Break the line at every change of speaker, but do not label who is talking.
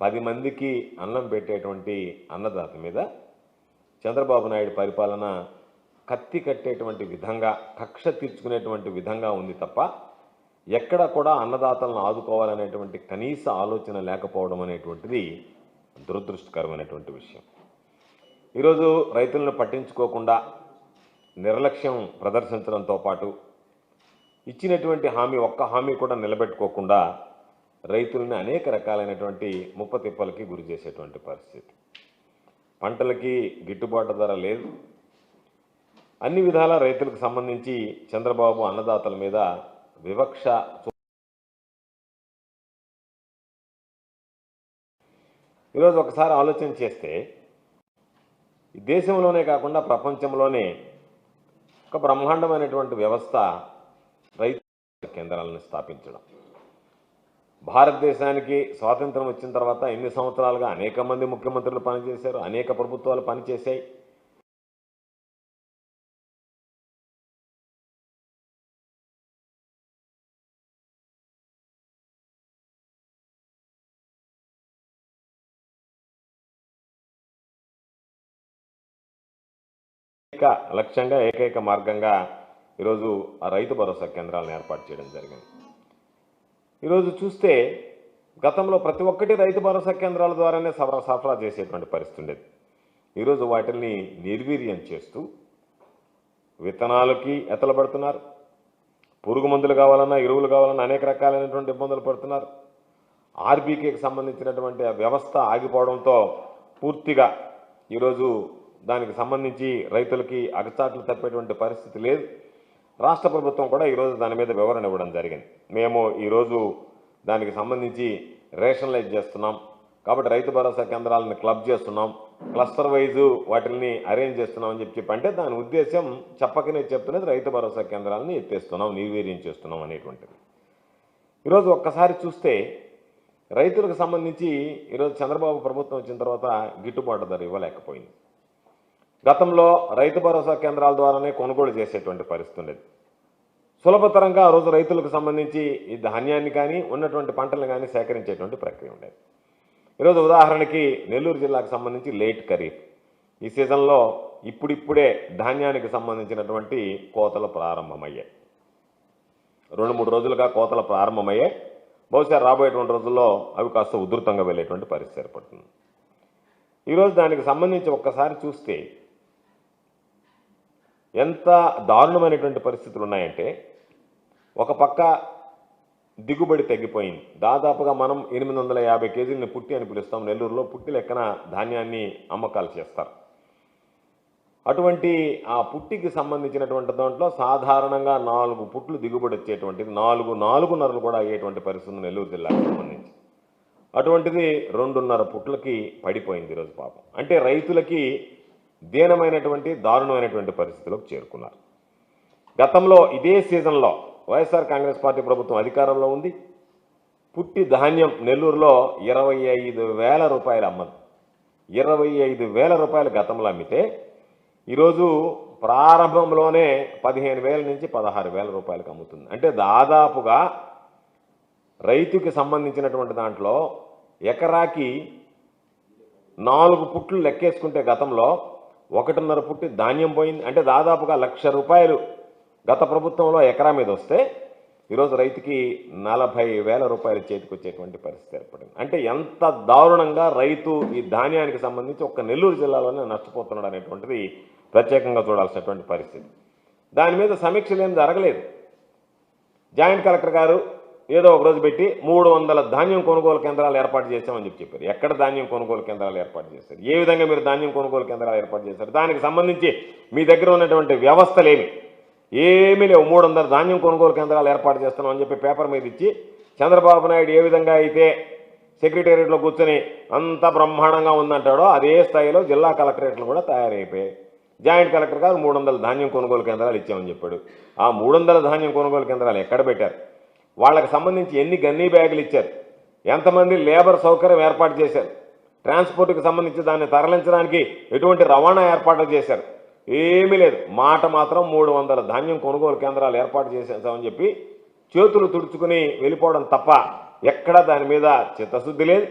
10 మందికి అన్నం పెట్టేటువంటి అన్నదాత మీద చంద్రబాబు నాయుడు పరిపాలన కత్తి కట్టేటువంటి విధంగా, కక్ష తీర్చుకునేటువంటి విధంగా ఉంది తప్ప ఎక్కడ కూడా అన్నదాతలను ఆదుకోవాలనేటువంటి కనీస ఆలోచన లేకపోవడం అనేటువంటిది దురదృష్టకరమైనటువంటి విషయం. ఈరోజు రైతులను పట్టించుకోకుండా నిర్లక్ష్యం ప్రదర్శించడంతో పాటు ఇచ్చినటువంటి ఒక్క హామీ కూడా నిలబెట్టుకోకుండా రైతులని అనేక రకాలైనటువంటి ముప్పతిప్పలకి గురి చేసేటువంటి పరిస్థితి. పంటలకి గిట్టుబాటు ధర లేదు. అన్ని విధాల రైతులకు సంబంధించి చంద్రబాబు అన్నదాతల మీద వివక్ష. ఈరోజు ఒకసారి ఆలోచన చేస్తే ఈ దేశంలోనే కాకుండా ప్రపంచంలోనే ఒక బ్రహ్మాండమైనటువంటి వ్యవస్థ రైతు కేంద్రాలను స్థాపించడం. భారతదేశానికి స్వాతంత్రం వచ్చిన తర్వాత ఎన్ని సంవత్సరాలుగా అనేక మంది ముఖ్యమంత్రులు పనిచేశారు, అనేక ప్రభుత్వాలు పనిచేశాయి. లక్ష్యంగా ఏకైక మార్గంగా ఈరోజు ఆ రైతు భరోసా కేంద్రాలను ఏర్పాటు చేయడం జరిగింది. ఈరోజు చూస్తే గతంలో ప్రతి ఒక్కటి రైతు భరోసా కేంద్రాల ద్వారానే సరఫరా చేసేటువంటి పరిస్థితి ఉండేది. ఈరోజు వాటిని నిర్వీర్యం చేస్తూ విత్తనాలకి ఎతలబడుతున్నారు, పురుగు మందులు కావాలన్నా, ఎరువులు కావాలన్నా అనేక రకాలైనటువంటి ఇబ్బందులు పడుతున్నారు. ఆర్బీకేకి సంబంధించినటువంటి వ్యవస్థ ఆగిపోవడంతో పూర్తిగా ఈరోజు దానికి సంబంధించి రైతులకి అగచాట్లు తప్పేటువంటి పరిస్థితి లేదు. రాష్ట్ర ప్రభుత్వం కూడా ఈరోజు దాని మీద వివరణ ఇవ్వడం జరిగింది. మేము ఈరోజు దానికి సంబంధించి రేషనలైజ్ చేస్తున్నాం కాబట్టి రైతు భరోసా కేంద్రాలను క్లబ్ చేస్తున్నాం, క్లస్టర్ వైజు వాటిని అరేంజ్ చేస్తున్నాం అని చెప్పి అంటే దాని ఉద్దేశం చెప్పకనే చెప్తున్నది రైతు భరోసా కేంద్రాలను ఎత్తేస్తున్నాం, నిర్వీర్యం చేస్తున్నాం అనేటువంటిది. ఈరోజు ఒక్కసారి చూస్తే రైతులకు సంబంధించి ఈరోజు చంద్రబాబు ప్రభుత్వం వచ్చిన తర్వాత గిట్టుబాటు ధర ఇవ్వలేకపోయింది. గతంలో రైతు భరోసా కేంద్రాల ద్వారానే కొనుగోలు చేసేటువంటి పరిస్థితి ఉండేది. సులభతరంగా ఆ రోజు రైతులకు సంబంధించి ఈ ధాన్యాన్ని కానీ ఉన్నటువంటి పంటలను కానీ సేకరించేటువంటి ప్రక్రియ ఉండేది. ఈరోజు ఉదాహరణకి నెల్లూరు జిల్లాకు సంబంధించి లేట్ ఖరీఫ్ ఈ సీజన్లో ఇప్పుడిప్పుడే ధాన్యానికి సంబంధించినటువంటి కోతలు ప్రారంభమయ్యాయి. 2-3 రోజులుగా కోతలు ప్రారంభమయ్యాయి. బహుశా రాబోయేటువంటి రోజుల్లో అవి కాస్త ఉధృతంగా వెళ్ళేటువంటి పరిస్థితి ఏర్పడుతుంది. ఈరోజు దానికి సంబంధించి ఒక్కసారి చూస్తే ఎంత దారుణమైనటువంటి పరిస్థితులు ఉన్నాయంటే, ఒక పక్క దిగుబడి తగ్గిపోయింది. దాదాపుగా మనం 850 కేజీలని పుట్టి అని పిలుస్తాం. నెల్లూరులో పుట్టి లెక్కన ధాన్యాన్ని అమ్మకాలు చేస్తారు. అటువంటి ఆ పుట్టికి సంబంధించినటువంటి దాంట్లో సాధారణంగా 4 పుట్లు దిగుబడి వచ్చేటువంటిది 4.5 కూడా అయ్యేటువంటి పరిస్థితి నెల్లూరు జిల్లాకు సంబంధించి. అటువంటిది 2.5 పుట్లకి పడిపోయింది ఈరోజు పాపం. అంటే రైతులకి దీనమైనటువంటి దారుణమైనటువంటి పరిస్థితులకు చేరుకున్నారు. గతంలో ఇదే సీజన్లో వైఎస్ఆర్ కాంగ్రెస్ పార్టీ ప్రభుత్వం అధికారంలో ఉంది. పుట్టి ధాన్యం నెల్లూరులో 25,000 రూపాయలు అమ్మదు. 25,000 రూపాయలు గతంలో అమ్మితే ఈరోజు ప్రారంభంలోనే 15,000 నుంచి 16,000 రూపాయలకు అమ్ముతుంది. అంటే దాదాపుగా రైతుకి సంబంధించినటువంటి దాంట్లో ఎకరాకి 4 పుట్లు లెక్కేసుకుంటే గతంలో 1.5 పుట్టి ధాన్యం పోయింది. అంటే దాదాపుగా 1,00,000 రూపాయలు గత ప్రభుత్వంలో ఎకరా మీద వస్తే ఈరోజు రైతుకి 40,000 రూపాయలు చేతికి వచ్చేటువంటి పరిస్థితి ఏర్పడింది. అంటే ఎంత దారుణంగా రైతు ఈ ధాన్యానికి సంబంధించి ఒక్క నెల్లూరు జిల్లాలోనే నష్టపోతున్నాడు అనేటువంటిది ప్రత్యేకంగా చూడాల్సినటువంటి పరిస్థితి. దాని మీద సమీక్షలు ఏం జరగలేదు. జాయింట్ కలెక్టర్ గారు ఏదో ఒక రోజు పెట్టి 300 ధాన్యం కొనుగోలు కేంద్రాలు ఏర్పాటు చేశామని చెప్పారు. ఎక్కడ ధాన్యం కొనుగోలు కేంద్రాలు ఏర్పాటు చేశారు? ఏ విధంగా మీరు ధాన్యం కొనుగోలు కేంద్రాలు ఏర్పాటు చేశారు? దానికి సంబంధించి మీ దగ్గర ఉన్నటువంటి వ్యవస్థలేమి? ఏమీ లేవు. 300 ధాన్యం కొనుగోలు కేంద్రాలు ఏర్పాటు చేస్తున్నాం అని చెప్పి పేపర్ మీద ఇచ్చి చంద్రబాబు నాయుడు ఏ విధంగా అయితే సెక్రటేరియట్లో కూర్చొని అంత బ్రహ్మాండంగా ఉందంటాడో అదే స్థాయిలో జిల్లా కలెక్టరేట్లు కూడా తయారైపోయాయి. జాయింట్ కలెక్టర్ గారు 300 ధాన్యం కొనుగోలు కేంద్రాలు ఇచ్చామని చెప్పాడు. ఆ 300 ధాన్యం కొనుగోలు కేంద్రాలు ఎక్కడ పెట్టారు? వాళ్ళకి సంబంధించి ఎన్ని గన్నీ బ్యాగులు ఇచ్చారు? ఎంతమంది లేబర్ సౌకర్యం ఏర్పాటు చేశారు? ట్రాన్స్పోర్ట్కి సంబంధించి దాన్ని తరలించడానికి ఎటువంటి రవాణా ఏర్పాట్లు చేశారు? ఏమీ లేదు. మాట మాత్రం 300 ధాన్యం కొనుగోలు కేంద్రాలు ఏర్పాటు చేసేసామని చెప్పి చేతులు తుడుచుకుని వెళ్ళిపోవడం తప్ప ఎక్కడా దాని మీద చిత్తశుద్ధి లేదు.